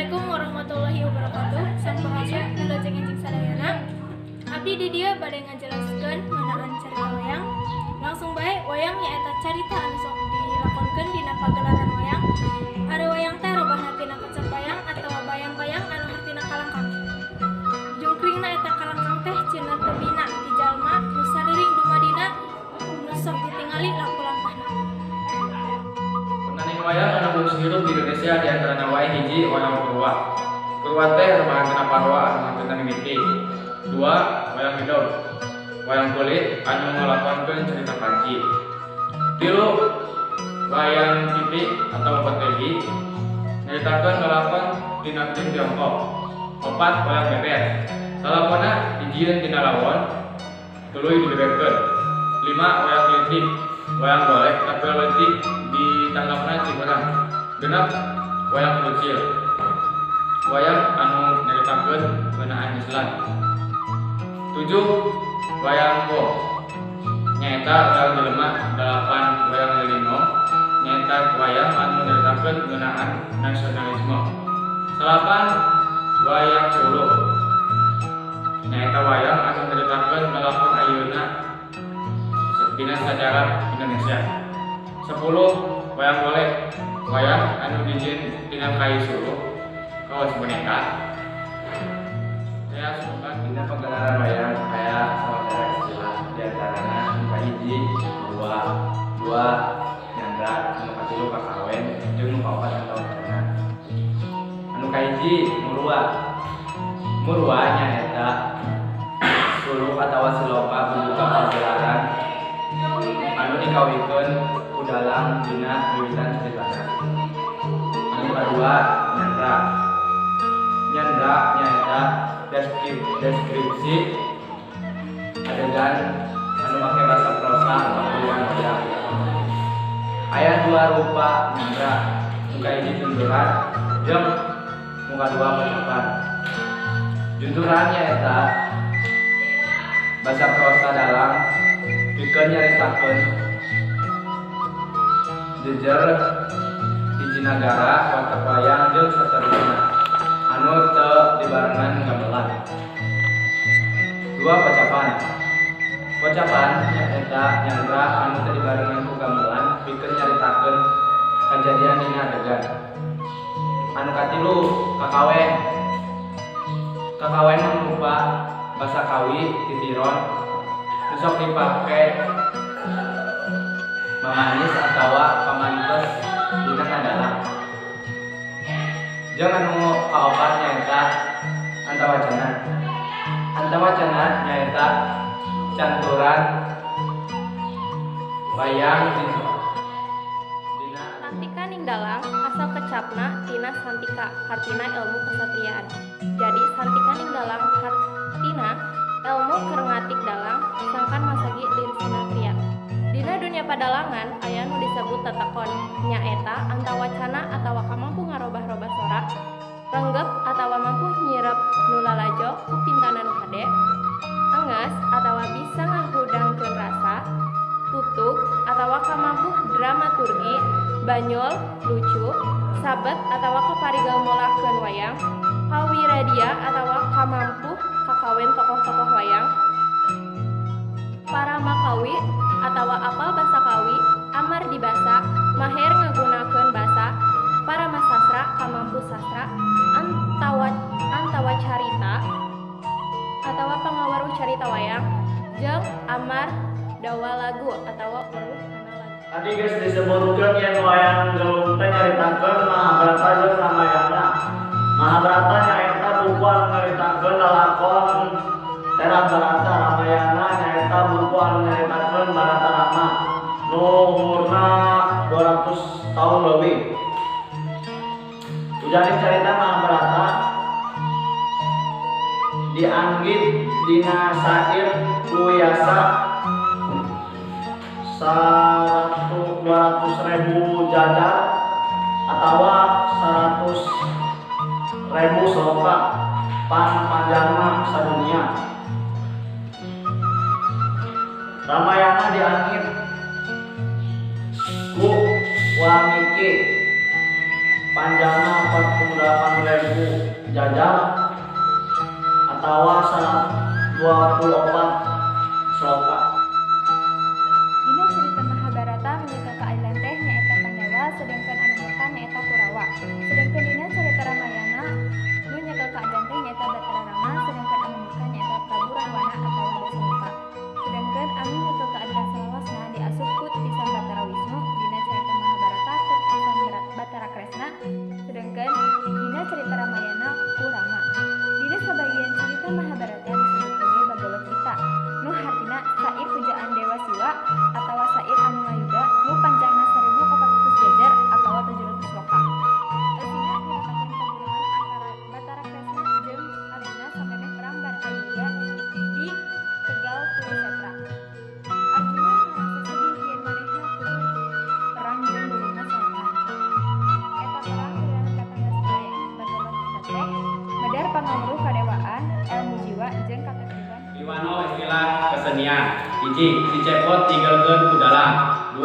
Assalamualaikum warahmatullahi wabarakatuh. Sampurasun wilujeng sadayana. Abdi di dieu bade ngajelaskeun ngeunaan carita wayang. Langsung bae, wayang nyaeta carita anu sok dilakonkeun dina pagelaran wayang. Ari wayang teh robahna tina kecapayang atawa bayang-bayang anu hartina kalangkang. Jungkringna eta kalangkang teh cenah teu bina ti jalma nu sariring dumadina nu sok ditingali laku lampahna. Penanding wayang anu bungsu hidup di Indonesia di antarana wae hiji wayang Purwa. Purwa teh rumahanna parwa anu hartina mimiti. 2. Wayang hidup. Wayang kulit anu ngalakonkeun carita panci. 3. Wayang tipi atau patehi nyaritakeun ngalakon tina tim Tiongkok. 4. Wayang beber. Lalakonna dijieun tina lawon tuluy dibeberkeun. 5. Wayang linting. Wayang golek tapi leutik ditanggapna Ciberang. 6. Wayang kucil. Wayang anu nyaritakeun ngeunaan Islam. 7. Wayang Bo. Nyaeta urang jelema. 8. Wayang Lilino. Nyaeta wayang anu nyaritakeun ngeunaan nasionalisme. 8. Wayang Solo. Nyaeta wayang anu nyaritakeun ngalakon ayeuna dina sajarah Indonesia. 10. Wayang golek. Wayang anu dijieun tina kayu suruh kawas boneka. Saya suka Dina pagelaran wayang aya sawatara istilah diantarana anu kahiji murwa, 2 nyandra, anu katilu kakawen, jeung nu kaopat atawa wacana. Anu kahiji murwa. Murwa nyaeta suluk atawa siloka pembuka pagelaran anu dikawikeun ku dalang dina wiwitan caritana. Anu kadua nyandra. Nyandra nyaeta deskripsi adegan anu make basa prosa panggulian wayang. Aya dua rupa nyandra, muka hiji junturan jeung muka dua pocapan. Junturan nyaeta basa prosa dalang pikeun nyaritakeun jejer hiji nagara, watak wayang jeung saterusna anu teu dibarengan gamelan. 2. Pocapan. Pocapan nyaeta nyandra anu teu dibarengan ku gamelan pikeun nyaritakeun kajadian dina adegan. Anu katilu kakawen. Kakawen mangrupa basa kawi titiron nu sok dipake mamanis atawa pamantes dina kadalang. Jeung anu kaopat nyaeta antawacana. Antawacana nyaeta canturan wayang dina Santika Ningdalang asal kecapna tina santika hartina ilmu kasatriaan. Jadi Santika Ningdalang hartina ilmu keur ngatik dalang sangkan masagi linsina tria. Dina dunia padalangan aya nu disebut tatakon nyaeta antawacana atawa kamampu ngarobah-robah sorak, renggep atawa mampu nyirep nu lalajo ku pintana nu hade, engges atawa bisa ngahudangkeun rasa, tutug atawa kamampu dramaturgi, banyol, lucu, sabet atawa kaparigelmolakeun wayang, kawiradia atawa kamampu kakawen tokoh-tokoh wayang, para makawi atawa apal basa kawi, amar di basa, maher ngagunakeun basa, para masastra kamampu sastra, antawa carita atawa pangawaruh carita wayang, jeung amar dawa lagu atawa weruh kana lagu. Tadi geus disebutkeun yen wayang gelung teh nyaritakeun Mahabharata jeung Ramayana. Mahabharata nyaeta buku anu nyaritakeun lalakon Tera Barata. Ramayana nyaeta buku anu nyaritakeun Baratarama nu umurna 200 tahun lebih. Ujaring carita Mahabharata dianggit dina sair Kuyasa 200.000 jadar atawa 100.000 sloka panjangna sadunia. Ramayana dianggit ku Walmiki panjangna 48.000 jajar atawa 24 sloka. Dina cerita Mahabharata menyangka keadilan teh nyaeta Pandawa sedangkan anu makan nyaeta Kurawa. Sedangkan dina cerita Ramayana nu nyangka keadilan teh nyaeta Batara Rama sedangkan anu makan nyaeta Prabu Rahwana atawa Dasamuka. Sedangkan anu nyangka keadilan salawasna diasup ku titisan Batara Wisnu dina cerita Mahabharata ku titisan Batara Kresna. Sedangkan dina cerita Ramayana ku Rama. Dina sabagian cerita Mahabharata disebut oge Bagolok Gita nu hartina sair pujaan Dewa Siwa atawa sair anu ngayuga nu panjangna 1400 jejer atawa 700 sloka. Eusina nyaritakeun pagurungan antara Batara Kresna jeung Arjuna samemeh perang Bharatayuda di Tegal Kurukshetra. Arjuna ngarasa sedih yen manehna kudu perang jeung gulungna sorangan. Eta perang geus katanggas bae Bagolok Gita teh medar pangawruh kadewaan, elmu jiwa jeung katertiban. Iwano istilah kesenian. 1. Dicepot tinggalkeun ku dalang. 2.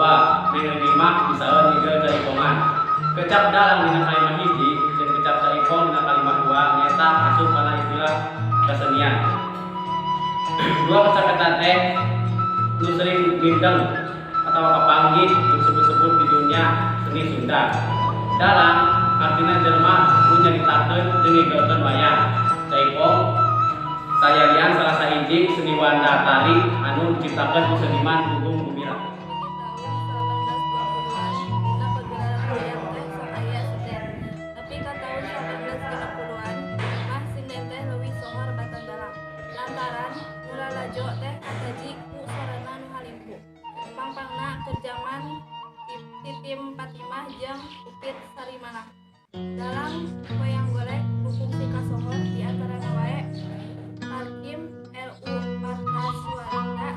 Menerimak bisaeun ninggal caipongan. Kecap dalang dina kalimat 1 jeung kecap caipong dina kalimat 2 nyaeta asup kana istilah kesenian. 2 kecap eta teh nu sering mindeng atawa kapanggih disebut-sebut di dunia seni Sunda. Dalang artina jelema nu nyaritakeun jeung ninggalkeun wayang. Caipong sayalian salah sahiji seniwan tari anu diciptakeun ku seniman Gugum Gumilang. Tapi ka tahun 1860-an mah sinden teh leuwih sohor batan dalang. Lantaran mula lajo teh kataji ku sorana nu halimpu. Pangpangna keur jaman Titim Patimah jeung Upit Sarimanah. Dalang wayang golek berfungsi kasohor di antarana wae Hakim L.U. Partaswarda,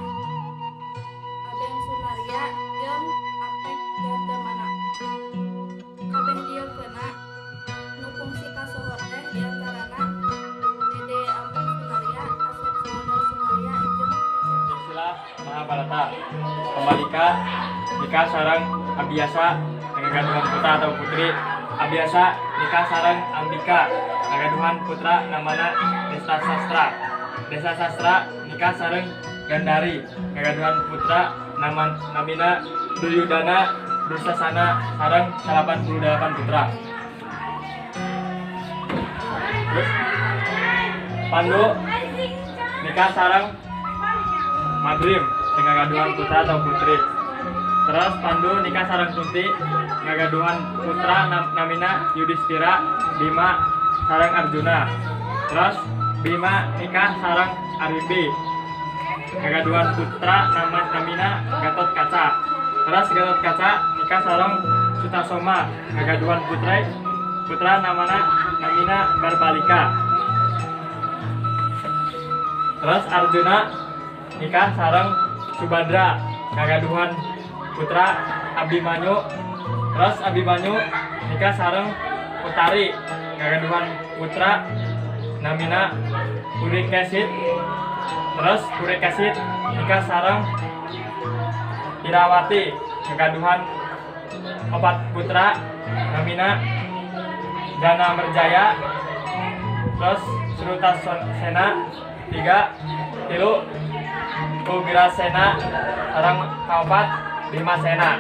Abeng Sunaria jeung Apek Gandamana. Kabeh dieu keuna nu fungsi kasohor teh di antarana Dede Amung Sunaria, Asep Sunaria jeung Istilah Mahabharata. Pembalika nikah sareng Abiyasa ngagaduhan putra atau putri. Abiyasa nikah sareng Ambika ngagaduhan putra namana Desa Sastra. Desa Sastra nikah sareng Gandari ngagaduhan putra namina Duryudana Dursasana sareng 88 putra. Terus Pandu nikah sareng Madrim dengan gaduhan putra atau putri. Terus Pandu nikah sareng Kunti ngagaduhan putra namina Yudhistira, Bima sareng Arjuna. Terus Bima nikah sareng Arimbi ngagaduhan putra namina Gatot Kaca. Terus Gatot Kaca nikah sareng Sutasoma ngagaduhan putra namina Barbalika. Terus Arjuna nikah sareng Subadra ngagaduhan putra Abimanyu. Terus Abimanyu nikah sareng Utari ngagaduhan putra namina Purikesit. Terus Purikesit nikah sareng Irawati ngagaduhan 4 putra namina Dana Merjaya. Terus Srutasena 3 Kugrasena sareng 4 Bimasena.